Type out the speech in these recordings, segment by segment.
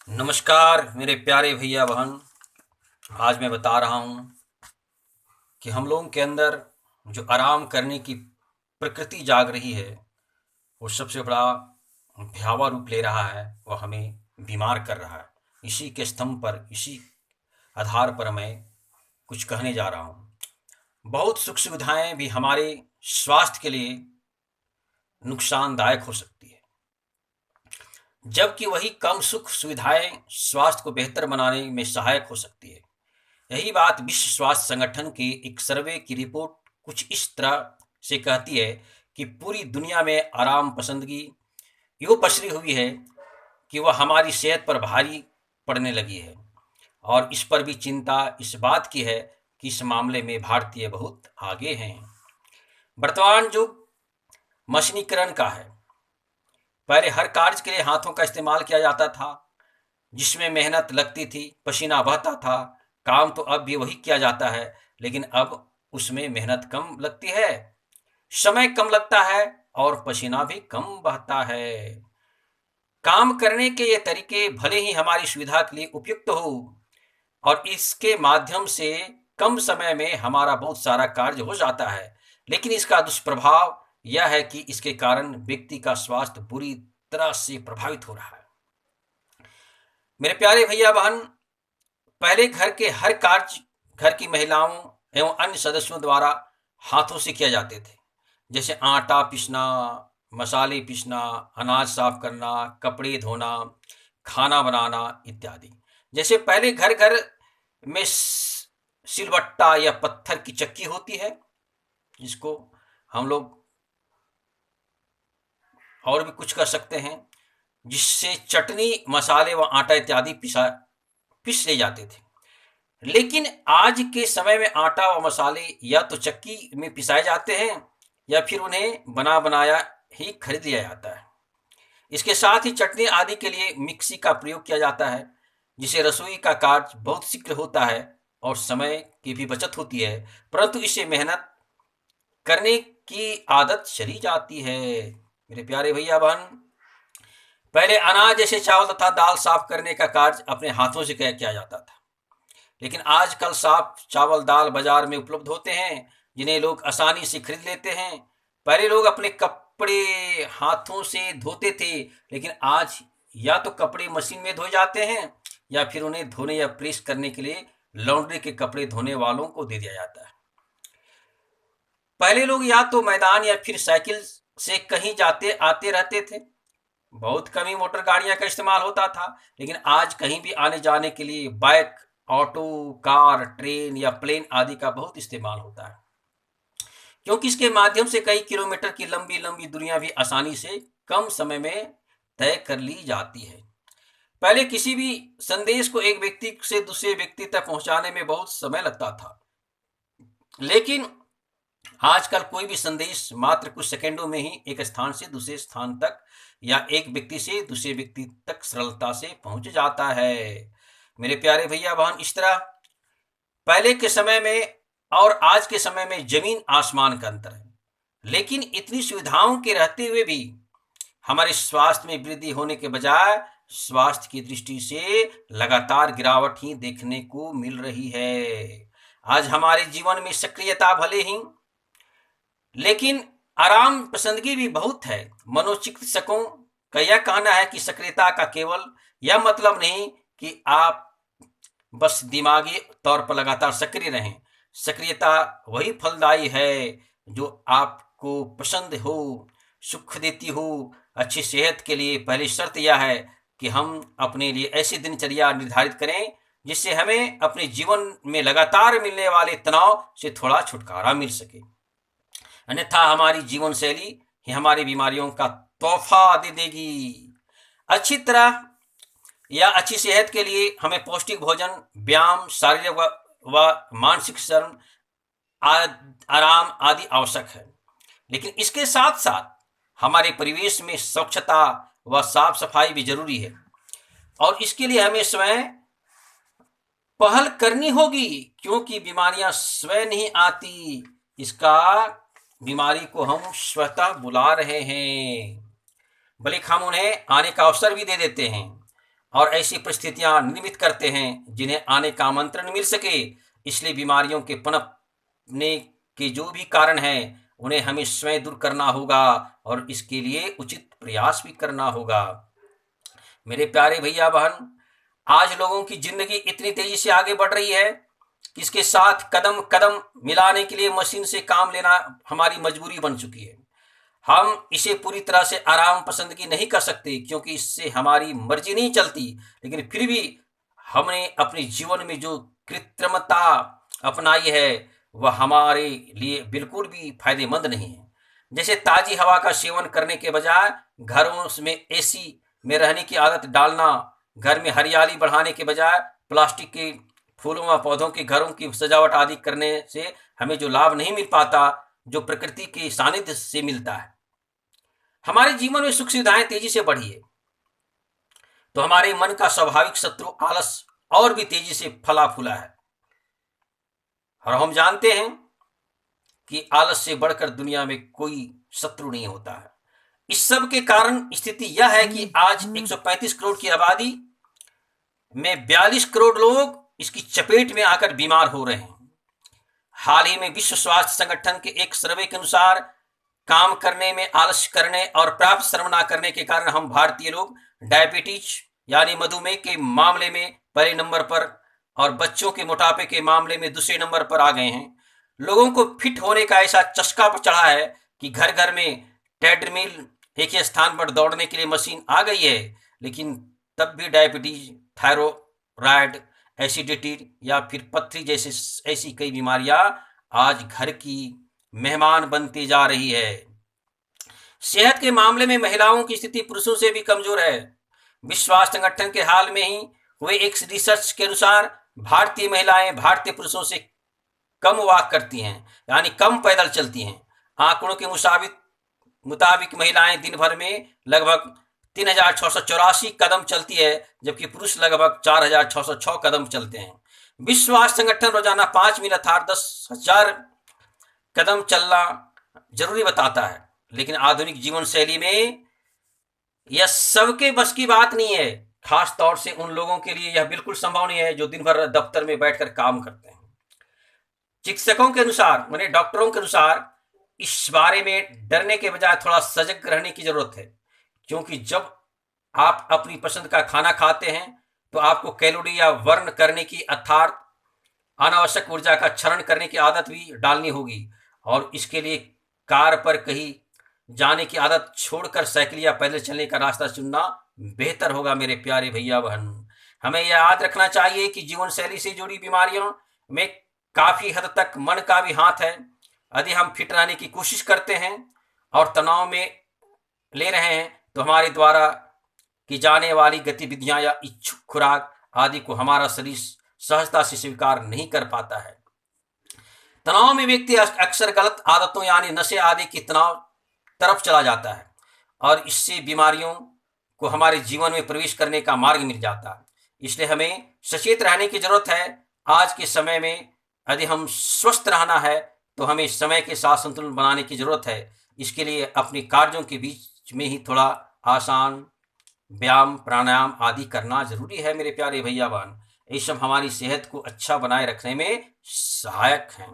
नमस्कार मेरे प्यारे भैया बहन। आज मैं बता रहा हूँ कि हम लोगों के अंदर जो आराम करने की प्रकृति जाग रही है वो सबसे बड़ा भयावह रूप ले रहा है। वो हमें बीमार कर रहा है। इसी के स्तंभ पर, इसी आधार पर मैं कुछ कहने जा रहा हूँ। बहुत सुख सुविधाएं भी हमारे स्वास्थ्य के लिए नुकसानदायक हो सकती है, जबकि वही कम सुख सुविधाएं स्वास्थ्य को बेहतर बनाने में सहायक हो सकती है। यही बात विश्व स्वास्थ्य संगठन की एक सर्वे की रिपोर्ट कुछ इस तरह से कहती है कि पूरी दुनिया में आराम पसंदगी यूँ पसरी हुई है कि वह हमारी सेहत पर भारी पड़ने लगी है। और इस पर भी चिंता इस बात की है कि इस मामले में भारतीय बहुत आगे हैं। वर्तमान युग मशीनीकरण का है। पहले हर कार्य के लिए हाथों का इस्तेमाल किया जाता था, जिसमें मेहनत लगती थी, पसीना बहता था। काम तो अब भी वही किया जाता है, लेकिन अब उसमें मेहनत कम लगती है, समय कम लगता है और पसीना भी कम बहता है। काम करने के ये तरीके भले ही हमारी सुविधा के लिए उपयुक्त हो और इसके माध्यम से कम समय में हमारा बहुत सारा कार्य हो जाता है, लेकिन इसका दुष्प्रभाव यह है कि इसके कारण व्यक्ति का स्वास्थ्य बुरी तरह से प्रभावित हो रहा है। मेरे प्यारे भैया बहन, पहले घर के हर कार्य घर की महिलाओं एवं अन्य सदस्यों द्वारा हाथों से किए जाते थे, जैसे आटा पीसना, मसाले पीसना, अनाज साफ करना, कपड़े धोना, खाना बनाना इत्यादि। जैसे पहले घर घर में सिलबट्टा या पत्थर की चक्की होती है, जिसको हम लोग और भी कुछ कर सकते हैं, जिससे चटनी, मसाले व आटा इत्यादि पीस ले जाते थे। लेकिन आज के समय में आटा व मसाले या तो चक्की में पिसाए जाते हैं या फिर उन्हें बना बनाया ही खरीद लिया जाता है। इसके साथ ही चटनी आदि के लिए मिक्सी का प्रयोग किया जाता है, जिसे रसोई का कार्य बहुत शीघ्र होता है और समय की भी बचत होती है, परंतु इससे मेहनत करने की आदत चली जाती है। मेरे प्यारे भैया बहन, पहले अनाज जैसे चावल तथा दाल साफ करने का कार्य अपने हाथों से किया जाता था, लेकिन आजकल साफ चावल दाल बाजार में उपलब्ध होते हैं, जिन्हें लोग आसानी से खरीद लेते हैं। पहले लोग अपने कपड़े हाथों से धोते थे, लेकिन आज या तो कपड़े मशीन में धोए जाते हैं या फिर उन्हें धोने या प्रेस करने के लिए लॉन्ड्री के कपड़े धोने वालों को दे दिया जाता है। पहले लोग या तो मैदान या फिर साइकिल से कहीं जाते आते रहते थे। बहुत कम ही मोटर गाड़ियां का इस्तेमाल होता था, लेकिन आज कहीं भी आने जाने के लिए बाइक, ऑटो, कार, ट्रेन या प्लेन आदि का बहुत इस्तेमाल होता है, क्योंकि इसके माध्यम से कई किलोमीटर की लंबी लंबी दूरियां भी आसानी से कम समय में तय कर ली जाती है। पहले किसी भी संदेश को एक व्यक्ति से दूसरे व्यक्ति तक पहुंचाने में बहुत समय लगता था, लेकिन आजकल कोई भी संदेश मात्र कुछ सेकंडों में ही एक स्थान से दूसरे स्थान तक या एक व्यक्ति से दूसरे व्यक्ति तक सरलता से पहुंच जाता है। मेरे प्यारे भैया बहन, इस तरह पहले के समय में और आज के समय में जमीन आसमान का अंतर है, लेकिन इतनी सुविधाओं के रहते हुए भी हमारे स्वास्थ्य में वृद्धि होने के बजाय स्वास्थ्य की दृष्टि से लगातार गिरावट ही देखने को मिल रही है। आज हमारे जीवन में सक्रियता भले ही, लेकिन आराम पसंदगी भी बहुत है। मनोचिकित्सकों का यह कहना है कि सक्रियता का केवल यह मतलब नहीं कि आप बस दिमागी तौर पर लगातार सक्रिय रहें। सक्रियता वही फलदायी है जो आपको पसंद हो, सुख देती हो। अच्छी सेहत के लिए पहली शर्त यह है कि हम अपने लिए ऐसी दिनचर्या निर्धारित करें जिससे हमें अपने जीवन में लगातार मिलने वाले तनाव से थोड़ा छुटकारा मिल सके। अन्यथा हमारी जीवन शैली ही हमारी बीमारियों का तोहफा दे देगी। अच्छी तरह या अच्छी सेहत के लिए हमें पौष्टिक भोजन, व्यायाम, शारीरिक व मानसिक श्रम, आराम आदि आवश्यक है। लेकिन इसके साथ साथ हमारे परिवेश में स्वच्छता व साफ सफाई भी जरूरी है, और इसके लिए हमें स्वयं पहल करनी होगी, क्योंकि बीमारियां स्वयं नहीं आती, इसका बीमारी को हम स्वतः बुला रहे हैं, बल्कि हम उन्हें आने का अवसर भी दे देते हैं। और ऐसी परिस्थितियां निर्मित करते हैं जिन्हें आने का आमंत्रण मिल सके। इसलिए बीमारियों के पनपने के जो भी कारण हैं उन्हें हमें स्वयं दूर करना होगा और इसके लिए उचित प्रयास भी करना होगा। मेरे प्यारे भैया बहन, आज लोगों की जिंदगी इतनी तेजी से आगे बढ़ रही है कि इसके साथ कदम कदम मिलाने के लिए मशीन से काम लेना हमारी मजबूरी बन चुकी है। हम इसे पूरी तरह से आराम पसंदगी नहीं कर सकते क्योंकि इससे हमारी मर्जी नहीं चलती, लेकिन फिर भी हमने अपने जीवन में जो कृत्रिमता अपनाई है वह हमारे लिए बिल्कुल भी फायदेमंद नहीं है। जैसे ताजी हवा का सेवन करने के बजाय घरों में एसी में रहने की आदत डालना, घर में हरियाली बढ़ाने के बजाय प्लास्टिक के फूलों व पौधों के घरों की सजावट आदि करने से हमें जो लाभ नहीं मिल पाता जो प्रकृति के सानिध्य से मिलता है। हमारे जीवन में सुख सुविधाएं तेजी से बढ़ी है तो हमारे मन का स्वाभाविक शत्रु आलस और भी तेजी से फला फूला है। और हम जानते हैं कि आलस से बढ़कर दुनिया में कोई शत्रु नहीं होता है। इस सब के कारण स्थिति यह है कि आज 135 करोड़ की आबादी में 42 करोड़ लोग इसकी चपेट में आकर बीमार हो रहे हैं। हाल ही में विश्व स्वास्थ्य संगठन के एक सर्वे के अनुसार काम करने में आलस्य करने और पर्याप्त श्रम न करने के कारण हम भारतीय लोग डायबिटीज यानी मधुमेह के मामले में पहले नंबर पर और बच्चों के मोटापे के मामले में दूसरे नंबर पर आ गए हैं। लोगों को फिट होने का ऐसा चस्का पर चढ़ा है कि घर घर में ट्रेडमिल, एक ही स्थान पर दौड़ने के लिए मशीन आ गई है, लेकिन तब भी डायबिटीज, थायराइड, एसिडिटी या फिर पथरी जैसे ऐसी कई बीमारियां आज घर की मेहमान बनती जा रही है। सेहत के मामले में महिलाओं की स्थिति पुरुषों से भी कमजोर है। विश्व स्वास्थ्य संगठन के हाल में ही हुए एक रिसर्च के अनुसार भारतीय महिलाएं भारतीय पुरुषों से कम वॉक करती हैं, यानी कम पैदल चलती हैं। आंकड़ों के मुताबिक महिलाएं दिन भर में लगभग 3684 कदम चलती है, जबकि पुरुष लगभग 4606 कदम चलते हैं। विश्व स्वास्थ्य संगठन रोजाना 5 मील अर्थात 10,000 कदम चलना जरूरी बताता है, लेकिन आधुनिक जीवन शैली में यह सबके बस की बात नहीं है। खास तौर से उन लोगों के लिए यह बिल्कुल संभव नहीं है जो दिन भर दफ्तर में बैठकर काम करते हैं। चिकित्सकों के अनुसार, माने डॉक्टरों के अनुसार, इस बारे में डरने के बजाय थोड़ा सजग रहने की जरूरत है, क्योंकि जब आप अपनी पसंद का खाना खाते हैं तो आपको कैलोरी या बर्न करने की अर्थात अनावश्यक ऊर्जा का क्षरण करने की आदत भी डालनी होगी, और इसके लिए कार पर कहीं जाने की आदत छोड़कर साइकिल या पैदल चलने का रास्ता चुनना बेहतर होगा। मेरे प्यारे भैया बहन, हमें यह याद रखना चाहिए कि जीवन शैली से जुड़ी बीमारियों में काफी हद तक मन का भी हाथ है। यदि हम फिट रहने की कोशिश करते हैं और तनाव में ले रहे हैं तो हमारे द्वारा की जाने वाली गतिविधियां या इच्छुक खुराक आदि को हमारा शरीर सहजता से स्वीकार नहीं कर पाता है। तनाव में व्यक्ति अक्सर गलत आदतों यानी नशे आदि की तनाव तरफ चला जाता है और इससे बीमारियों को हमारे जीवन में प्रवेश करने का मार्ग मिल जाता है। इसलिए हमें सचेत रहने की जरूरत है। आज के समय में यदि हम स्वस्थ रहना है तो हमें समय के साथ संतुलन बनाने की जरूरत है। इसके लिए अपने कार्यों के बीच में ही थोड़ा आसान व्यायाम, प्राणायाम आदि करना जरूरी है। मेरे प्यारे भैया बहन, ये सब हमारी सेहत को अच्छा बनाए रखने में सहायक हैं।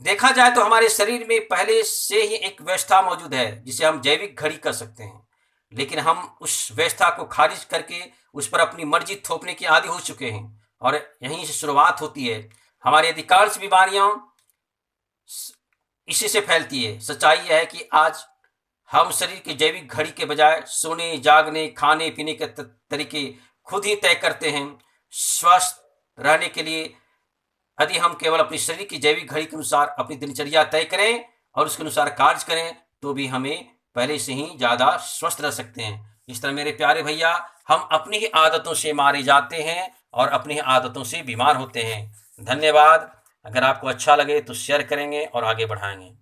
देखा जाए तो हमारे शरीर में पहले से ही एक व्यवस्था मौजूद है जिसे हम जैविक घड़ी कर सकते हैं, लेकिन हम उस व्यवस्था को खारिज करके उस पर अपनी मर्जी थोपने के आदी हो चुके हैं और यहीं से शुरुआत होती है। हमारी अधिकांश बीमारियां इसी से फैलती है। सच्चाई यह है कि आज हम शरीर की जैविक घड़ी के बजाय सोने, जागने, खाने पीने के तरीके खुद ही तय करते हैं। स्वस्थ रहने के लिए यदि हम केवल अपने शरीर की जैविक घड़ी के अनुसार अपनी दिनचर्या तय करें और उसके अनुसार कार्य करें तो भी हमें पहले से ही ज़्यादा स्वस्थ रह सकते हैं। इस तरह मेरे प्यारे भैया, हम अपनी ही आदतों से मारे जाते हैं और अपनी ही आदतों से बीमार होते हैं। धन्यवाद। अगर आपको अच्छा लगे तो शेयर करेंगे और आगे बढ़ाएंगे।